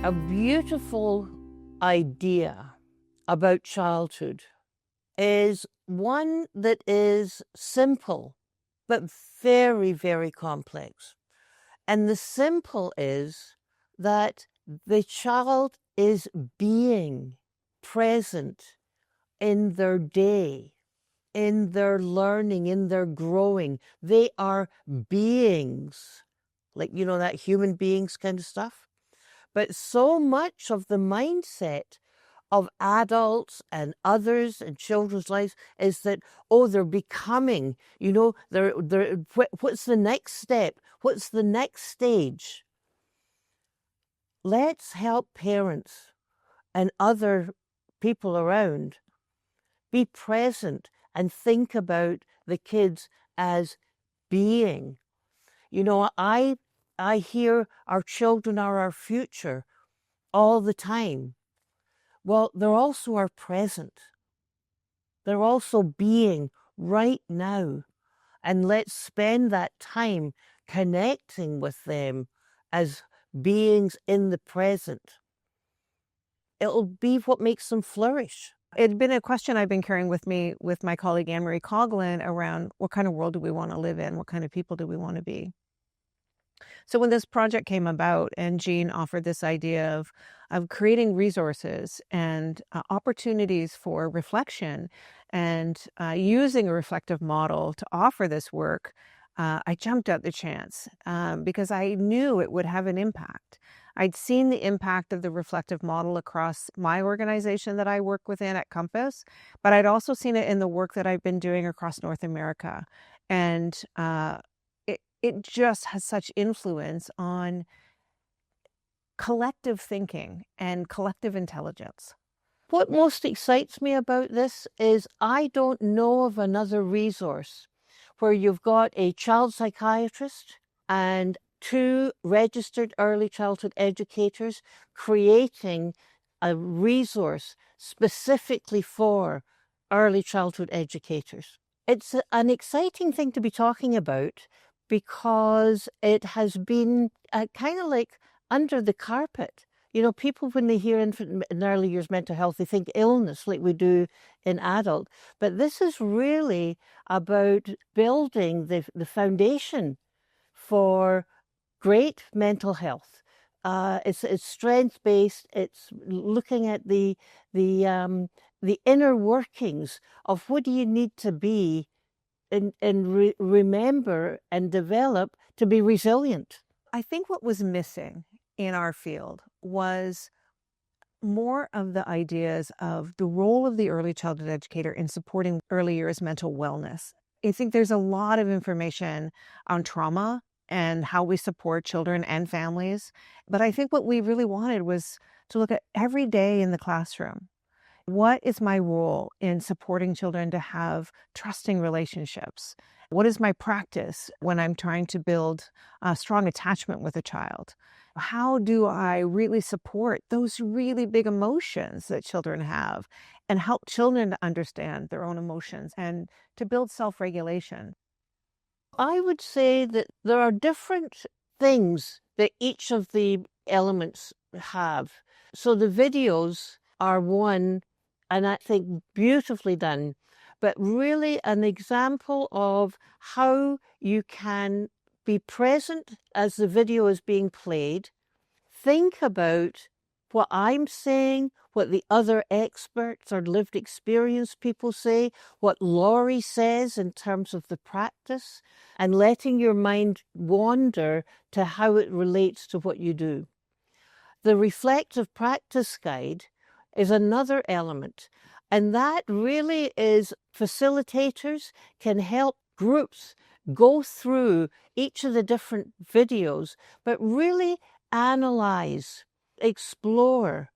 A beautiful idea about childhood is one that is simple, but very, very complex. And the simple is that the child is being present in their day, in their learning, in their growing. They are beings, like, that human beings kind of stuff. But so much of the mindset of adults and others in children's lives is that, oh, they're becoming, what's the next step? What's the next stage? Let's help parents and other people around be present and think about the kids as being. I hear our children are our future all the time. Well, they're also our present. They're also being right now. And let's spend that time connecting with them as beings in the present. It'll be what makes them flourish. It's been a question I've been carrying with me with my colleague Anne-Marie Coughlin around what kind of world do we want to live in? What kind of people do we want to be? So when this project came about and Jean offered this idea of creating resources and opportunities for reflection and using a reflective model to offer this work, I jumped at the chance because I knew it would have an impact. I'd seen the impact of the reflective model across my organization that I work within at Compass, but I'd also seen it in the work that I've been doing across North America. And it just has such influence on collective thinking and collective intelligence. What most excites me about this is I don't know of another resource where you've got a child psychiatrist and 2 registered early childhood educators creating a resource specifically for early childhood educators. It's an exciting thing to be talking about because it has been kind of like under the carpet. People, when they hear infant and early years mental health, they think illness like we do in adult. But this is really about building the foundation for great mental health. It's strength-based. It's looking at the inner workings of what do you need to be and remember and develop to be resilient. I think what was missing in our field was more of the ideas of the role of the early childhood educator in supporting early years mental wellness. I think there's a lot of information on trauma and how we support children and families. But I think what we really wanted was to look at every day in the classroom. What is my role in supporting children to have trusting relationships? What is my practice when I'm trying to build a strong attachment with a child? How do I really support those really big emotions that children have and help children to understand their own emotions and to build self-regulation? I would say that there are different things that each of the elements have. So the videos are one, and I think beautifully done, but really an example of how you can be present as the video is being played, think about what I'm saying, what the other experts or lived experience people say, what Laurie says in terms of the practice, and letting your mind wander to how it relates to what you do. The reflective practice guide is another element, and that really is facilitators can help groups go through each of the different videos, but really analyze, explore,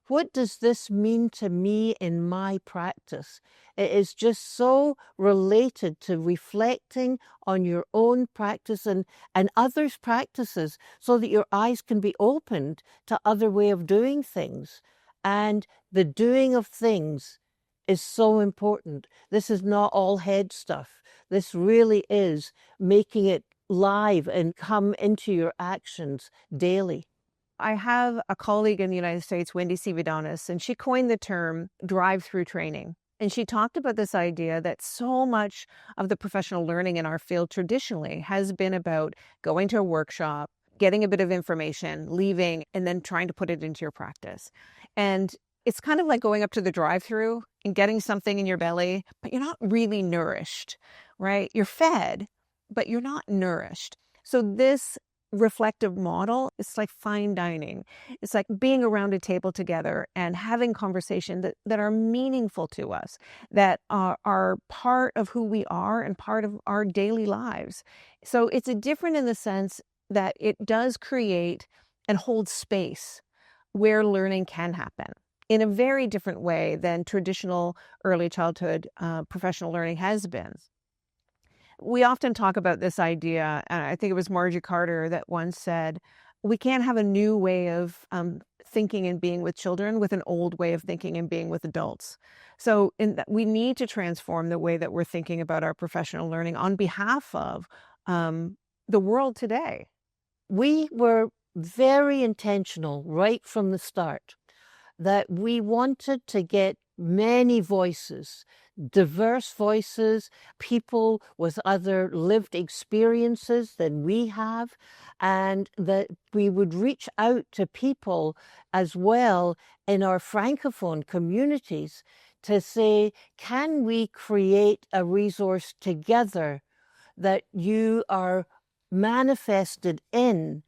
what does this mean to me in my practice? It is just so related to reflecting on your own practice and others' practices so that your eyes can be opened to other way of doing things. And the doing of things is so important. This is not all head stuff. This really is making it live and come into your actions daily. I have a colleague in the United States, Wendy Sividanis, and she coined the term drive-through training. And she talked about this idea that so much of the professional learning in our field traditionally has been about going to a workshop, getting a bit of information, leaving, and then trying to put it into your practice. And it's kind of like going up to the drive-through and getting something in your belly, but you're not really nourished, right? You're fed, but you're not nourished. So this reflective model, it's like fine dining. It's like being around a table together and having conversations that are meaningful to us, that are part of who we are and part of our daily lives. So it's a different in the sense that it does create and hold space where learning can happen in a very different way than traditional early childhood professional learning has been. We often talk about this idea, and I think it was Margie Carter that once said, we can't have a new way of thinking and being with children with an old way of thinking and being with adults. So we need to transform the way that we're thinking about our professional learning on behalf of the world today. We were very intentional right from the start that we wanted to get many voices, diverse voices, people with other lived experiences than we have, and that we would reach out to people as well in our Francophone communities to say, can we create a resource together that you are manifested in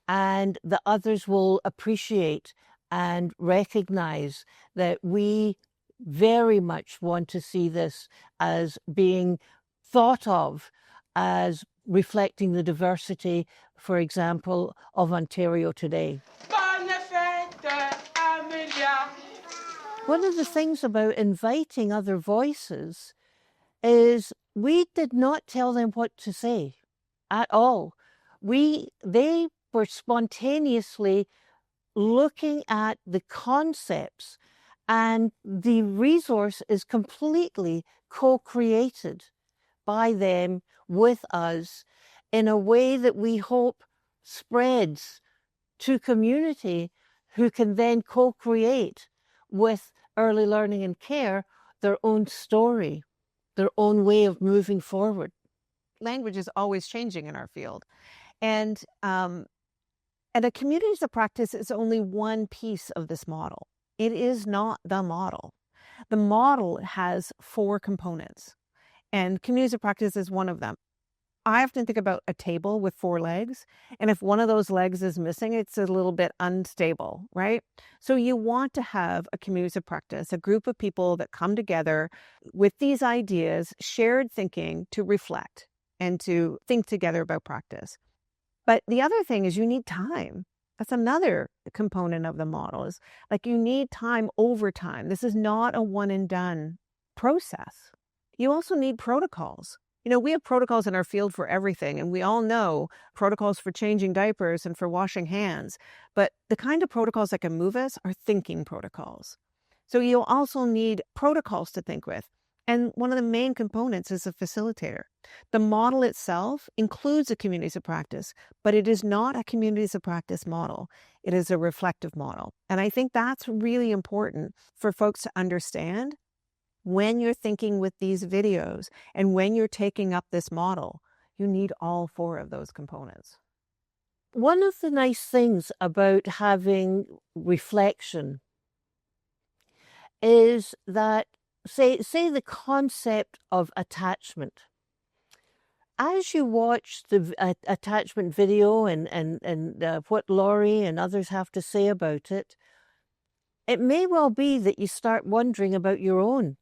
and the others will appreciate and recognize that we very much want to see this as being thought of as reflecting the diversity, for example, of Ontario today. One of the things about inviting other voices is we did not tell them what to say at all. They were spontaneously looking at the concepts, and the resource is completely co-created by them with us in a way that we hope spreads to community who can then co-create with early learning and care their own story, their own way of moving forward. Language is always changing in our field. And a communities of practice is only one piece of this model. It is not the model. The model has 4 components, and communities of practice is one of them. I often think about a table with 4 legs, and if one of those legs is missing, it's a little bit unstable, right? So you want to have a communities of practice, a group of people that come together with these ideas, shared thinking to reflect and to think together about practice. But the other thing is you need time. That's another component of the model, is like you need time over time. This is not a one and done process. You also need protocols. You know, we have protocols in our field for everything, and we all know protocols for changing diapers and for washing hands. But the kind of protocols that can move us are thinking protocols. So you'll also need protocols to think with. And one of the main components is a facilitator. The model itself includes a communities of practice, but it is not a communities of practice model. It is a reflective model. And I think that's really important for folks to understand when you're thinking with these videos and when you're taking up this model. You need all 4 of those components. One of the nice things about having reflection is that say the concept of attachment. As you watch the attachment video and what Laurie and others have to say about it, it may well be that you start wondering about your own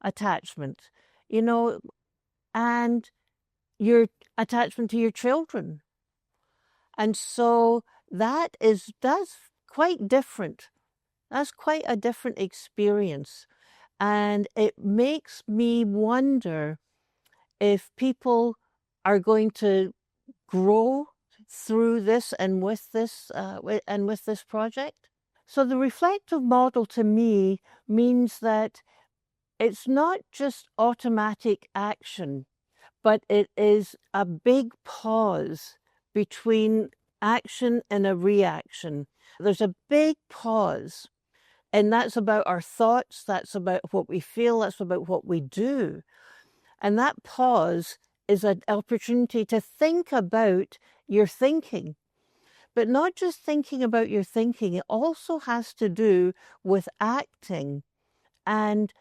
attachment, you know, and your attachment to your children. And so that's quite different. That's quite a different experience. And it makes me wonder if people are going to grow through this and with this project. So the reflective model to me means that it's not just automatic action, but it is a big pause between action and a reaction. There's a big pause, and that's about our thoughts, that's about what we feel, that's about what we do. And that pause is an opportunity to think about your thinking. But not just thinking about your thinking, it also has to do with acting and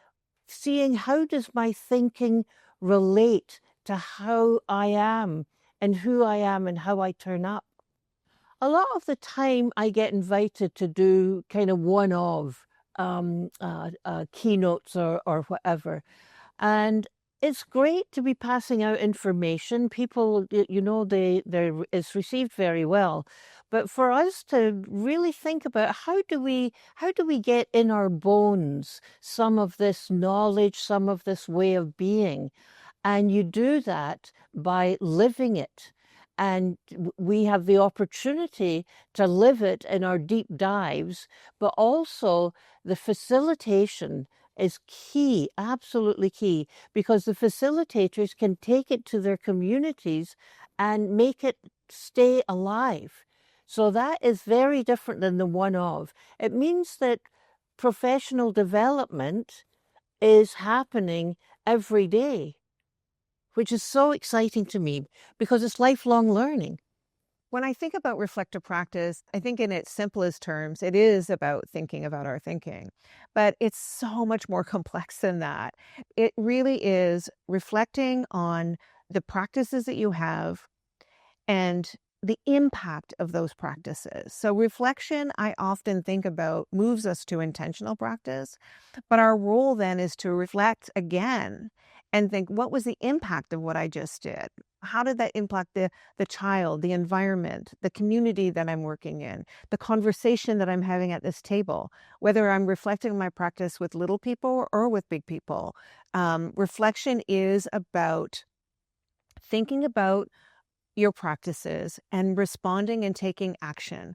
seeing how does my thinking relate to how I am and who I am and how I turn up. A lot of the time I get invited to do kind of one-off keynotes or whatever. And it's great to be passing out information. People, it's received very well. But for us to really think about how do we get in our bones some of this knowledge, some of this way of being, and you do that by living it. And we have the opportunity to live it in our deep dives, but also the facilitation is key, absolutely key, because the facilitators can take it to their communities and make it stay alive. So that is very different than the one-off. It means that professional development is happening every day, which is so exciting to me because it's lifelong learning. When I think about reflective practice, I think in its simplest terms, it is about thinking about our thinking, but it's so much more complex than that. It really is reflecting on the practices that you have and the impact of those practices. So reflection, I often think about, moves us to intentional practice, but our role then is to reflect again and think, what was the impact of what I just did? How did that impact the child, the environment, the community that I'm working in, the conversation that I'm having at this table, whether I'm reflecting my practice with little people or with big people? Reflection is about thinking about your practices and responding and taking action.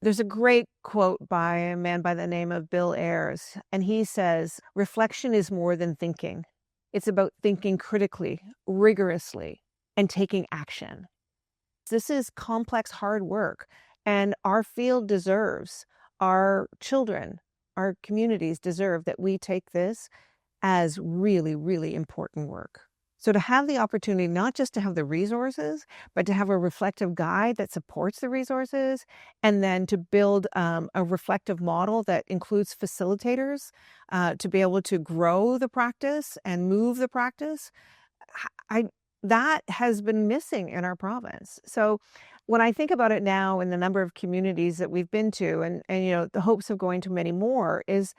There's a great quote by a man by the name of Bill Ayers, and he says, reflection is more than thinking. It's about thinking critically, rigorously, and taking action. This is complex, hard work, and our field deserves, our children, our communities deserve that we take this as really, really important work. So to have the opportunity, not just to have the resources, but to have a reflective guide that supports the resources, and then to build a reflective model that includes facilitators to be able to grow the practice and move the practice, that has been missing in our province. So when I think about it now and the number of communities that we've been to and the hopes of going to many more is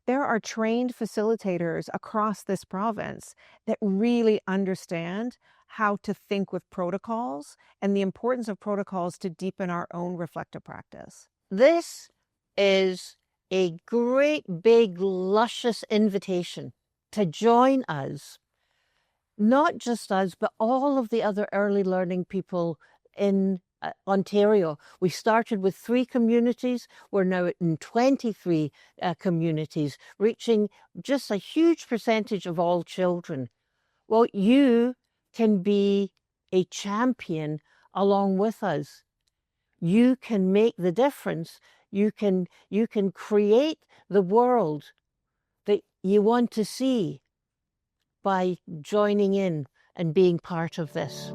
there are trained facilitators across this province that really understand how to think with protocols and the importance of protocols to deepen our own reflective practice. This is a great, big, luscious invitation to join us, not just us, but all of the other early learning people in Ontario. We started with 3 communities. We're now in 23 communities, reaching just a huge percentage of all children. Well, you can be a champion along with us. You can make the difference. You can create the world that you want to see by joining in and being part of this.